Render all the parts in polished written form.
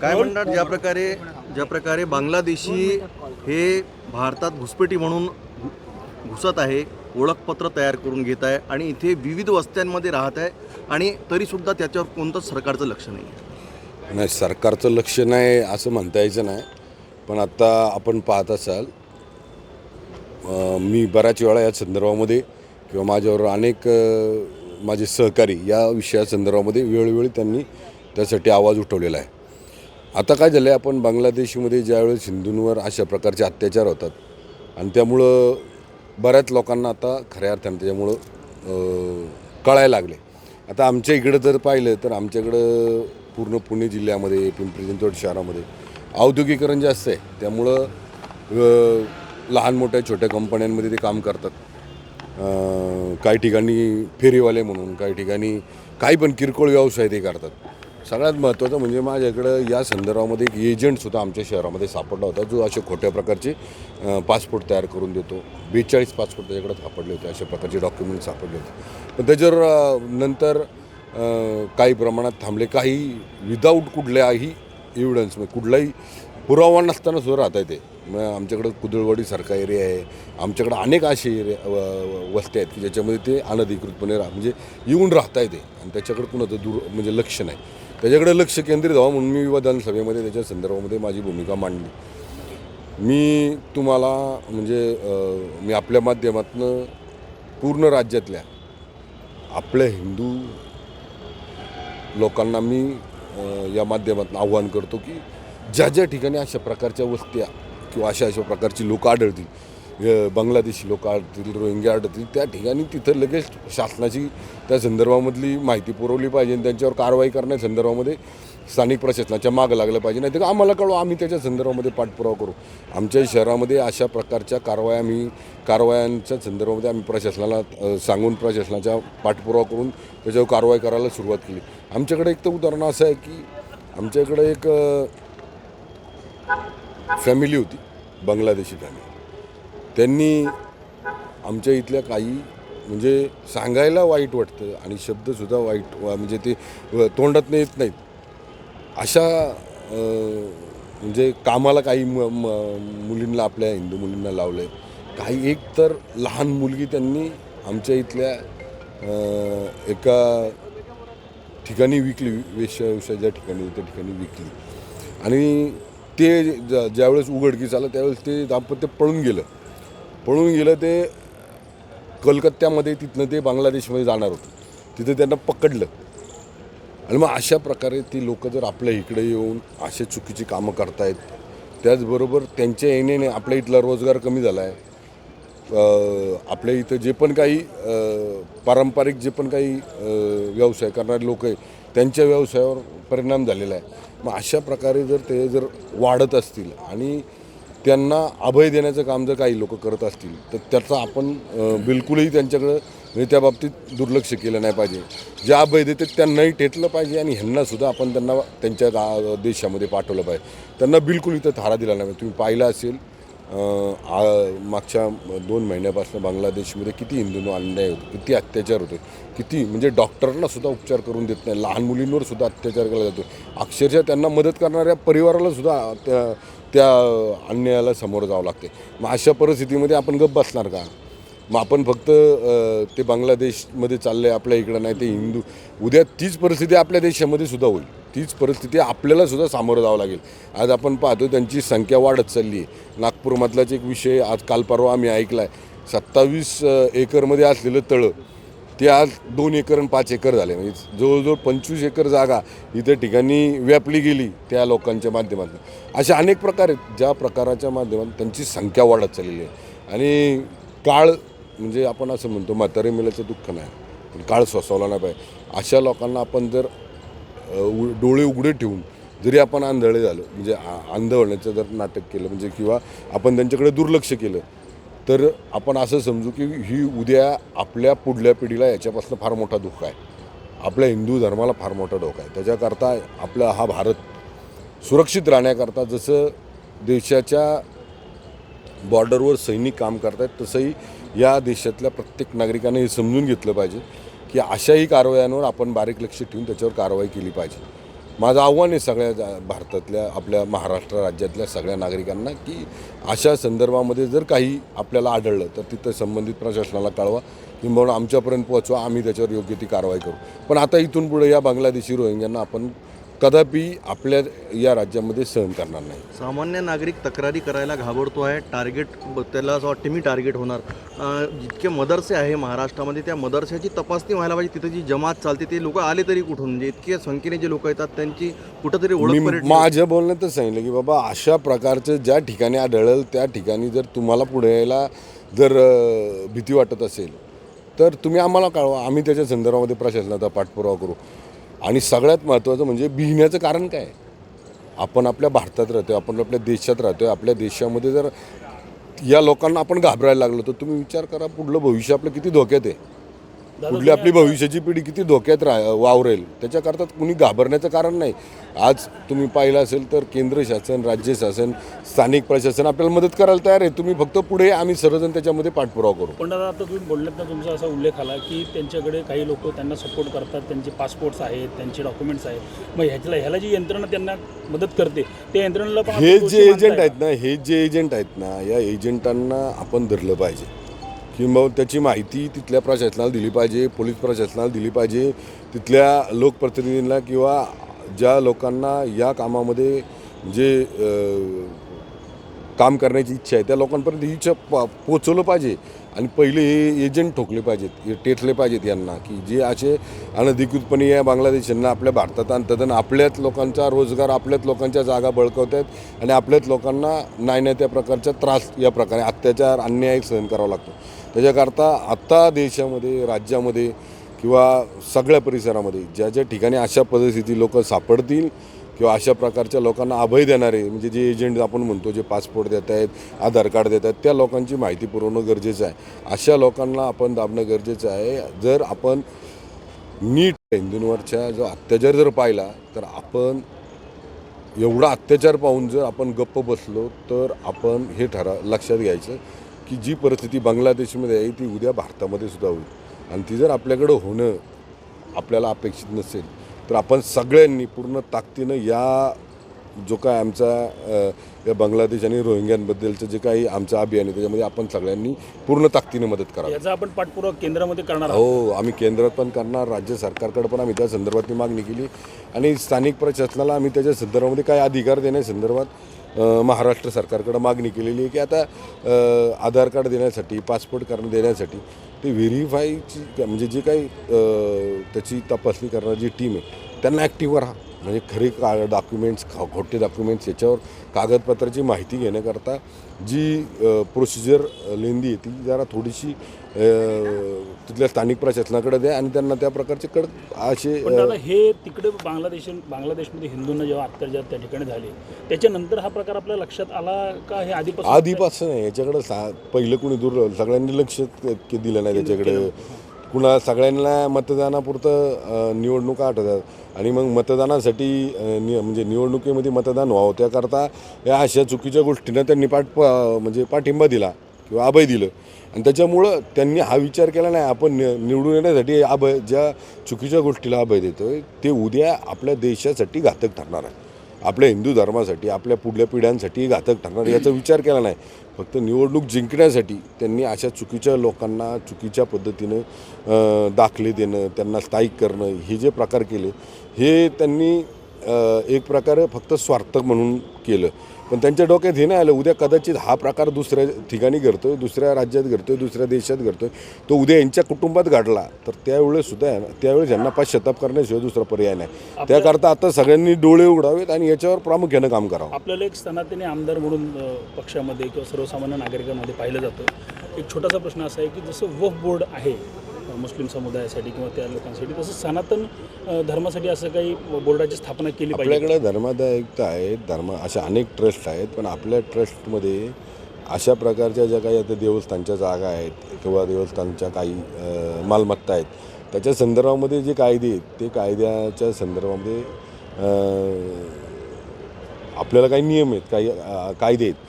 काय म्हणतात ज्या प्रकारे बांगलादेशी हे भारतात घुसपेटी म्हणून घुसत आहे, ओळखपत्र तयार करून घेत आहे आणि इथे विविध वस्त्यांमध्ये राहत आहे आणि तरीसुद्धा त्याच्यावर कोणतंच सरकारचं लक्ष नाही आहे. नाही, सरकारचं लक्ष नाही असं म्हणता यायचं नाही. पण आता आपण पाहत असाल, मी बऱ्याच वेळा या संदर्भामध्ये किंवा माझ्यावर अनेक माझे सहकारी या विषयासंदर्भामध्ये वेळोवेळी त्यांनी त्यासाठी आवाज उठवलेला आहे. आता काय झालं आहे, आपण बांगलादेशमध्ये ज्यावेळेस हिंदूंवर अशा प्रकारचे अत्याचार होतात आणि त्यामुळं बऱ्याच लोकांना आता खऱ्या अर्थानं त्याच्यामुळं कळायला लागले. आता आमच्या इकडं जर पाहिलं तर आमच्याकडं पूर्ण पुणे जिल्ह्यामध्ये, पिंपरी चिंचवड शहरामध्ये औद्योगिकरण जास्त आहे. त्यामुळं लहान मोठ्या छोट्या कंपन्यांमध्ये ते काम करतात. काही ठिकाणी फेरीवाले म्हणून, काही ठिकाणी काही पण किरकोळ व्यवसाय ते करतात. सगळ्यात महत्त्वाचं म्हणजे माझ्याकडं या संदर्भामध्ये एक एजंटसुद्धा आमच्या शहरामध्ये सापडला होता, जो अशा खोट्या प्रकारचे पासपोर्ट तयार करून देतो. 42 पासपोर्ट त्याच्याकडे सापडले होते, अशा प्रकारचे डॉक्युमेंट सापडले होते. पण त्याच्यावर नंतर काही प्रमाणात थांबले, काही विदाऊट कुठल्याही एव्हिडन्स, कुठलाही पुरावा नसताना सुद्धा राहता येते. मग आमच्याकडं कुदळवाडीसारखा एरिया आहे, आमच्याकडं अनेक असे वस्ती आहेत की ज्याच्यामध्ये ते अनधिकृतपणे म्हणजे येऊन राहता येते आणि त्याच्याकडे कुणाचं म्हणजे लक्ष नाही. त्याच्याकडे लक्ष केंद्रित व्हावं म्हणून मी विधानसभेमध्ये त्याच्या संदर्भामध्ये माझी भूमिका मांडली. मी तुम्हाला म्हणजे मी आपल्या माध्यमातून पूर्ण राज्यातल्या आपल्या हिंदू लोकांना मी या माध्यमातून आव्हान करतो की ज्या ठिकाणी अशा प्रकारच्या वस्त्या किंवा अशा प्रकारची लोक आढळतील, बांगलादेशी लोक आढळतील, रोहिंग्या आढळतील, त्या ठिकाणी तिथं लगेच शासनाची त्या संदर्भामधली माहिती पुरवली पाहिजे आणि त्यांच्यावर कारवाई करण्यासंदर्भामध्ये स्थानिक प्रशासनाच्या मागं लागलं पाहिजे. नाही तर आम्हाला कळू, आम्ही त्याच्या संदर्भामध्ये पाठपुरावा करू. आमच्या शहरामध्ये अशा प्रकारच्या कारवायांच्या संदर्भामध्ये आम्ही प्रशासनाला सांगून प्रशासनाचा पाठपुरावा करून त्याच्यावर कारवाई करायला सुरुवात केली. आमच्याकडे एक तर उदाहरण असं आहे की आमच्याकडे एक फॅमिली होती, बांगलादेशी फॅमिली. त्यांनी आमच्या इथल्या काही म्हणजे सांगायला वाईट वाटतं आणि शब्दसुद्धा वाईट म्हणजे ते तोंडात येत नाहीत अशा म्हणजे कामाला काही मुलींना, आपल्या हिंदू मुलींना लावलं आहे. काही एक तर लहान मुलगी त्यांनी आमच्या इथल्या एका ठिकाणी विकली, वेश्याच्या ठिकाणी, त्या ठिकाणी विकली. आणि ते ज्यावेळेस उघडकीस आलं त्यावेळेस ते दाम्पत्य पळून गेलं. ते कलकत्त्यामध्ये तिथनं ते बांगलादेशमध्ये जाणार होते. तिथं त्यांना पकडलं आणि मग अशा प्रकारे ती लोक जर आपल्या इकडे येऊन असे चुकीची कामं करतायत, त्याचबरोबर त्यांच्या येण्याने आपल्या इथला रोजगार कमी झाला आहे. आपल्या इथं जे पण काही पारंपरिक जे पण काही व्यवसाय करणारे लोक आहे त्यांच्या व्यवसायावर परिणाम झालेला आहे. मग अशा प्रकारे जर ते वाढत असतील आणि त्यांना अभय देण्याचं काम जर काही लोक करत असतील तर त्याचा आपण बिलकुलही त्यांच्याकडं त्या बाबतीत दुर्लक्ष केलं नाही पाहिजे. जे अभय देते त्यांनाही टेटलं पाहिजे आणि ह्यांनासुद्धा आपण त्यांना त्यांच्या देशामध्ये पाठवलं पाहिजे. त्यांना बिलकुल इथं थारा दिला नाही. तुम्ही पाहिलं असेल मागच्या 2 महिन्यापासून बांगलादेशमध्ये किती हिंदूंवर अन्याय होतो, किती अत्याचार होतो, किती म्हणजे डॉक्टरांना सुद्धा उपचार करून देत नाही, लहान मुलींवर सुद्धा अत्याचार केला जातो. अक्षरशः त्यांना मदत करणाऱ्या परिवाराला सुद्धा त्या अन्यायाला सामोरं जावं लागते. मग अशा परिस्थितीमध्ये आपण गप्प बसणार का? मग आपण फक्त ते बांगलादेशमध्ये चाललं आहे, आपल्या इकडं नाही, ते हिंदू. उद्या तीच परिस्थिती आपल्या देशामध्ये सुद्धा होईल. तीच परिस्थिती आपल्याला सुद्धा सामोरं जावं लागेल. आज आपण पाहतो त्यांची संख्या वाढत चालली आहे. नागपूरमधलाच एक विषय आज काल परवा आम्ही ऐकला आहे. 27 एकरमध्ये असलेलं तळं ते आज 2 एकर आणि 5 एकर झाले. म्हणजे जवळजवळ 25 एकर जागा इतर ठिकाणी व्यापली गेली त्या लोकांच्या माध्यमातून. अशा अनेक प्रकार आहेत ज्या प्रकाराच्या माध्यमातून त्यांची संख्या वाढत चाललेली आहे. आणि काळ म्हणजे आपण असं म्हणतो म्हातारे मेल्याचं दुःख नाही, पण काळ सोसवला नाही पाहिजे. अशा लोकांना आपण जर डोळे उघडे ठेवून जरी आपण आंधळे झालो, म्हणजे अंध होण्याचं जर नाटक केलं म्हणजे किंवा आपण त्यांच्याकडे दुर्लक्ष केलं तर आपण असं समजू की ही उद्या आपल्या पुढल्या पिढीला याच्यापासून फार मोठा धोका आहे. आपल्या हिंदू धर्माला फार मोठा धोका आहे. त्याच्याकरता आपला हा भारत सुरक्षित राहण्याकरता जसं देशाच्या बॉर्डरवर सैनिक काम करतात तसंही या देशातल्या प्रत्येक नागरिकाने हे समजून घेतलं पाहिजे की अशाही कारवायांवर आपण बारीक लक्ष ठेवून त्याच्यावर कारवाई केली पाहिजे. माझं आव्हान आहे सगळ्या भारतातल्या आपल्या महाराष्ट्र राज्यातल्या सगळ्या नागरिकांना की अशा संदर्भामध्ये जर काही आपल्याला आढळलं तर तिथं संबंधित प्रशासनाला कळवा किंवा आमच्यापर्यंत पोहोचवा, आम्ही त्याच्यावर योग्य ती कारवाई करू. पण आता इथून पुढे या बांगलादेशी रोहिंग्यांना आपण कदापि आपल्या या राज्यामध्ये सहन करणार नाही. सामान्य नागरिक तक्रारी करायला घाबरतो आहे. त्याला असं वाटते मी टार्गेट होणार. जितके मदरसे आहे महाराष्ट्रामध्ये त्या मदरशाची तपासणी व्हायला पाहिजे. तिथे जी जमात चालते ते लोक आले तरी कुठून, म्हणजे इतके संख्येने जे लोक येतात त्यांची कुठंतरी मी ओळख माझ्या बोलण्यातच सांगितलं की बाबा अशा प्रकारचं ज्या ठिकाणी आढळेल त्या ठिकाणी जर तुम्हाला पुढे यायला जर भीती वाटत असेल तर तुम्ही आम्हाला कळवा, आम्ही त्याच्या संदर्भामध्ये प्रशासनाचा पाठपुरावा करू. आणि सगळ्यात महत्त्वाचं म्हणजे भिण्याचं कारण काय? आपण आपल्या भारतात राहतो, आपण आपल्या देशात राहतो. आपल्या देशामध्ये जर या लोकांना आपण घाबरायला लागलो तर तुम्ही विचार करा पुढलं भविष्य आपलं किती धोक्यात आहे. पुढली आपली भविष्याची पिढी किती धोक्यात वावरेल. त्याच्याकरता कुणी घाबरण्याचं कारण नाही. आज तुम्ही पाहिलं असेल तर केंद्र शासन, राज्य शासन, स्थानिक प्रशासन आपल्याला मदत करायला तयार आहे. तुम्ही फक्त पुढे आम्ही सर्वजण त्याच्यामध्ये पाठपुरावा करू. पण दादा आता तुम्ही बोलण्यात तुमचा असा उल्लेख आला की त्यांच्याकडे काही लोक त्यांना सपोर्ट करतात, त्यांचे पासपोर्ट्स आहेत, त्यांचे डॉक्युमेंट्स आहेत. मग ह्याला जी यंत्रणा त्यांना मदत करते त्या यंत्रणेला पण हे जे एजंट आहेत ना या एजंटांना आपण धरलं पाहिजे किंवा त्याची माहिती तिथल्या प्रशासनाला दिली पाहिजे, पोलीस प्रशासनाला दिली पाहिजे, तिथल्या लोकप्रतिनिधींना किंवा ज्या लोकांना या कामामध्ये जे काम करण्याची इच्छा आहे त्या लोकांपर्यंत ही इच्छा पोचवलं पाहिजे. आणि पहिले हे एजंट ठोकले पाहिजेत, हे टेटले पाहिजेत यांना की जे असे अनधिकृतपणे या बांगलादेशांना आपल्या भारतात आणतात आणि आपल्याच लोकांचा रोजगार, आपल्याच लोकांच्या जागा बळकावत आहेत आणि आपल्याच लोकांना नाही त्या प्रकारचा त्रास, या प्रकारे अत्याचार, अन्याय सहन करावा लागतो. त्याच्याकरता आत्ता देशामध्ये, राज्यामध्ये किंवा सगळ्या परिसरामध्ये ज्या ज्या ठिकाणी अशा परिस्थिती लोक सापडतील किंवा अशा प्रकारच्या लोकांना अभय देणारे म्हणजे जे एजंट आपण म्हणतो, जे पासपोर्ट देत आहेत, आधार कार्ड देत आहेत, त्या लोकांची माहिती पुरवणं गरजेचं आहे. अशा लोकांना आपण दाबणं गरजेचं आहे. जर आपण नीट हिंदूंवरच्या जो अत्याचार जर पाहिला तर आपण एवढा अत्याचार पाहून जर आपण गप्प बसलो तर आपण हे लक्षात घ्यायचं की जी परिस्थिती बांगलादेशमध्ये आहे ती उद्या भारतामध्ये सुद्धा होईल. आणि ती जर आपल्याकडं होणं आपल्याला अपेक्षित नसेल तर आपण सगळ्यांनी पूर्ण ताकदीनं या जो काय आमचा या बांगलादेश आणि रोहिंग्यांबद्दलचं जे काही आमचं अभियान आहे त्याच्यामध्ये आपण सगळ्यांनी पूर्ण ताकदीने मदत करावी. याचा आपण पाठपुरावा केंद्रामध्ये करणार हो, आम्ही केंद्रात पण करणार, राज्य सरकारकडे पण आम्ही त्या संदर्भातली मागणी केली आणि स्थानिक प्रशासनाला आम्ही त्याच्या संदर्भामध्ये काय अधिकार देण्यासंदर्भात महाराष्ट्र सरकारकडे मागणी केलेली आहे की आता आधार कार्ड देण्यासाठी, पासपोर्ट देण्यासाठी ते व्हेरीफायची म्हणजे जे काही त्याची तपासणी करणारी जी टीम आहे त्यांना ॲक्टिव्ह राहा. म्हणजे खरे डॉक्युमेंट्स, खोटे डॉक्युमेंट्स याच्यावर कागदपत्राची माहिती घेण्याकरता जी प्रोसिजर लेंदी आहे ती जरा थोडीशी तिथल्या स्थानिक प्रशासनाकडे द्या आणि त्यांना त्या प्रकारचे असे. पण दादा हे तिकडे बांगलादेशमध्ये हिंदूंना जेव्हा अत्याचार त्या ठिकाणी झाले त्याच्यानंतर हा प्रकार आपल्या लक्षात आला का? हे आधीपासून आहे याच्याकडे पहिलं कुणी दूर सगळ्यांनी लक्ष दिलं नाही त्याच्याकडे. कुणा सगळ्यांना मतदानापुरतं निवडणुका आठवतात आणि मग मतदानासाठी म्हणजे निवडणुकीमध्ये मतदान व्हावं त्याकरता या अशा चुकीच्या गोष्टींना त्यांनी म्हणजे पाठिंबा दिला किंवा अभय दिलं आणि त्याच्यामुळं त्यांनी हा विचार केला नाही आपण निवडून येण्यासाठी ज्या चुकीच्या गोष्टीला अभय देतो ते उद्या आपल्या देशासाठी घातक ठरणार आहे, आपल्या हिंदू धर्मासाठी, आपल्या पुढल्या पिढ्यांसाठी घातक ठरणार याचा विचार केला नाही. फक्त निवडणूक जिंकण्यासाठी त्यांनी अशा चुकीच्या लोकांना चुकीच्या पद्धतीनं दाखले देणं, त्यांना स्थायिक करणं हे जे प्रकार केले हे त्यांनी एक प्रकारे फक्त स्वार्थ म्हणून केलं. पण त्यांच्या डोक्यात हे नाही आलं उद्या कदाचित हा प्रकार दुसऱ्या ठिकाणी घडतोय, दुसऱ्या राज्यात घडतोय, दुसऱ्या देशात घडतोय, तो उद्या यांच्या कुटुंबात घडला तर त्यावेळेस यांना पश्चाताप करण्याशिवाय दुसरा पर्याय नाही. त्याकरता आता सगळ्यांनी डोळे उघडावेत आणि याच्यावर प्रामुख्यानं काम करावं. आपल्याला एक सनातनी आमदार म्हणून पक्षामध्ये किंवा सर्वसामान्य नागरिकांमध्ये पाहिलं जातं. एक छोटासा प्रश्न असा आहे की जसं वक्फ बोर्ड आहे मुस्लिम समुदायासाठी किंवा त्या लोकांसाठी तसं सनातन धर्मासाठी असं काही बोर्डाची स्थापना केली पाहिजे. आपल्याकडे धर्मादायिकता आहेत, अशा अनेक ट्रस्ट आहेत, पण आपल्या ट्रस्टमध्ये अशा प्रकारच्या ज्या काही आता देवस्थानच्या जागा आहेत किंवा देवस्थानच्या काही मालमत्ता आहेत त्याच्या संदर्भामध्ये जे कायदे आहेत ते कायद्याच्या संदर्भामध्ये आपल्याला काही नियम आहेत, काही कायदे आहेत,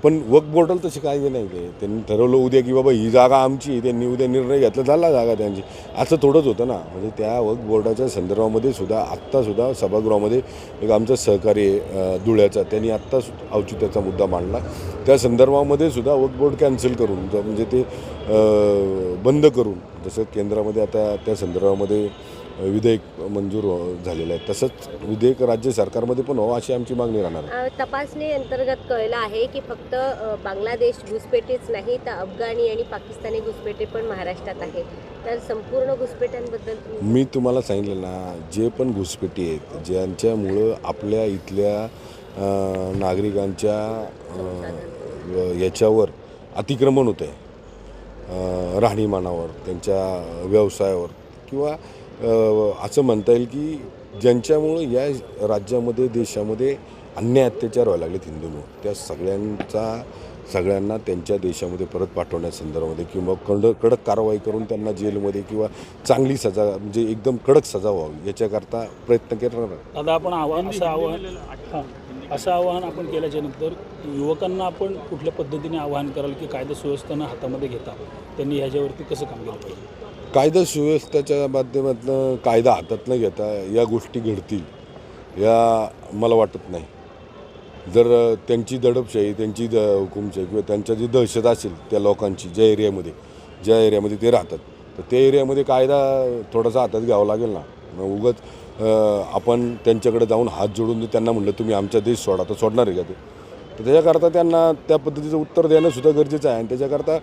पण वक्फ बोर्डाला तशी काळजी नाही ते त्यांनी ठरवलं उद्या की बाबा ही जागा आमची, त्यांनी उद्या निर्णय घेतला झाला जागा त्यांची, असं थोडंच होतं ना. म्हणजे त्या वक्फ बोर्डाच्या संदर्भामध्ये सुद्धा आत्तासुद्धा सभागृहामध्ये एक आमचा सहकारी धुळ्याचा त्यांनी आत्ता औचित्याचा मुद्दा मांडला. त्या संदर्भामध्ये सुद्धा वक्फ बोर्ड कॅन्सल करून म्हणजे ते बंद करून, जसं केंद्रामध्ये आता त्या संदर्भामध्ये विधेयक मंजूर झालेलं आहे तसंच विधेयक राज्य सरकारमध्ये पण व्हावं अशी आमची मागणी राहणार आहे. तपासणी अंतर्गत कळलं आहे की फक्त बांगलादेश घुसपेटीच नाही तर अफगाणी आणि पाकिस्तानी घुसपेटी पण महाराष्ट्रात आहेत. तर संपूर्ण घुसपेट्यांबद्दल मी तुम्हाला सांगितलं ना, जे पण घुसपेटी आहेत ज्यांच्यामुळं आपल्या इथल्या नागरिकांच्या याच्यावर अतिक्रमण होतं आहे, राहणीमानावर, त्यांच्या व्यवसायावर, किंवा असं म्हणता येईल की ज्यांच्यामुळं या राज्यामध्ये देशामध्ये अन्याय अत्याचार व्हायला लागलेत हिंदूंवर, त्या सगळ्यांना त्यांच्या देशामध्ये परत पाठवण्यासंदर्भामध्ये किंवा कडक कारवाई करून त्यांना जेलमध्ये किंवा चांगली सजा म्हणजे एकदम कडक सजा व्हावी याच्याकरता प्रयत्न करणार. आता आपण असं आवाहन आपण केल्याच्यानंतर युवकांना आपण कुठल्या पद्धतीने आवाहन कराल की कायदा सुव्यवस्थेनं हातामध्ये घेता त्यांनी ह्याच्यावरती कसं काम केलं पाहिजे? कायदा सुव्यवस्थेच्या माध्यमातून कायदा हातात न घेता या गोष्टी घडतील या मला वाटत नाही. जर त्यांची दडपशाही, त्यांची हुकुमशाही किंवा त्यांच्या जी दहशत असेल त्या लोकांची ज्या एरियामध्ये ते राहतात, तर त्या एरियामध्ये कायदा थोडासा हातात घ्यावा लागेल ना. उगाच आपण त्यांच्याकडे जाऊन हात जोडून त्यांना म्हणलं तुम्ही आमचा देश सोडा, तर सोडणार आहे का ते? तर त्याच्याकरता त्यांना त्या पद्धतीचं उत्तर देणंसुद्धा गरजेचं आहे. आणि त्याच्याकरता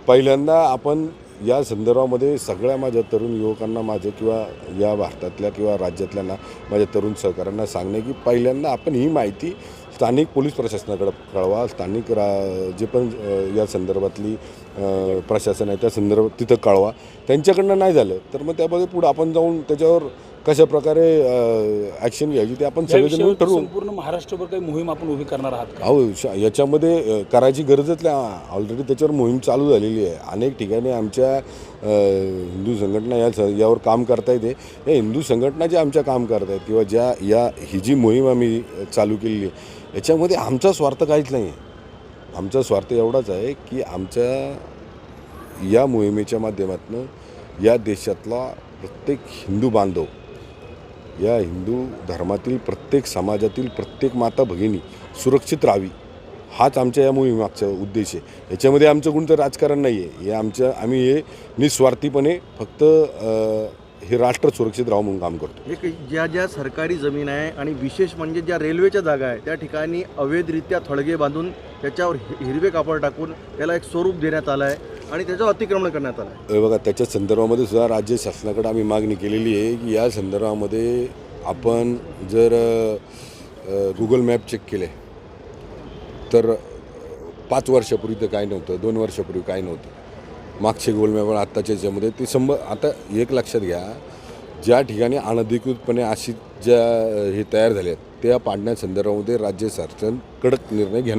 पहिल्यांदा आपण या संदर्भामध्ये सगळ्या माझ्या तरुण युवकांना माझं किंवा या भारतातल्या किंवा राज्यातल्या माझ्या तरुण सहकाऱ्यांना सांगणे की पहिल्यांदा आपण ही माहिती स्थानिक पोलीस प्रशासनाकडे कळवा. स्थानिक जे पण या संदर्भातली प्रशासन आहे त्या संदर्भात तिथं कळवा. त्यांच्याकडनं नाही झालं तर मग त्यामध्ये पुढं आपण जाऊन त्याच्यावर कशा प्रकारे ॲक्शन घ्यायची ते आपण सगळेजण ठरवू. संपूर्ण महाराष्ट्रभर काही मोहीम आपण उभी करणार आहात का? अहो याच्यामध्ये करायची गरजच नाही. ऑलरेडी त्याच्यावर मोहीम चालू झालेली आहे. अनेक ठिकाणी आमच्या हिंदू संघटना यावर काम करता येते. या हिंदू संघटना ज्या आमच्या काम करत आहेत किंवा ही जी मोहीम आम्ही चालू केलेली आहे याच्यामध्ये आमचा स्वार्थ काहीच नाही आहे. आमचा स्वार्थ एवढाच आहे की आमच्या या मोहिमेच्या माध्यमातून या देशातला प्रत्येक हिंदू बांधव, या हिंदू धर्मातील प्रत्येक समाजातील प्रत्येक माता भगिनी सुरक्षित राहावी हाच आमच्या या मोहिमेमागचा उद्देश आहे. याच्यामध्ये आमचं कोणतं राजकारण नाही आहे. आम्ही हे निस्वार्थीपणे फक्त हे राष्ट्र सुरक्षित राहावं म्हणून काम करतो. ज्या सरकारी जमीन आहे आणि विशेष म्हणजे ज्या रेल्वेच्या जागा आहे त्या ठिकाणी अवैधरित्या थडगे बांधून त्याच्यावर हिरवे कापड टाकून त्याला एक स्वरूप देण्यात आलं आहे आणि त्याच्यावर अतिक्रमण करण्यात आलं आहे. बघा त्याच्या संदर्भामध्ये सुद्धा राज्य शासनाकडे आम्ही मागणी केलेली आहे की या संदर्भामध्ये आपण जर गुगल मॅप चेक केले तर 5 वर्षापूर्वी तर काही नव्हतं, 2 वर्षापूर्वी काही नव्हतं. मागचे गुगल मॅप आत्ताच्या याच्यामध्ये ते आता एक लक्षात घ्या, ज्या ठिकाणी अनधिकृतपणे अशी ज्या हे तयार झाले आहेत त्या पाडण्यासंदर्भामध्ये राज्य शासन कडक निर्णय घेणार.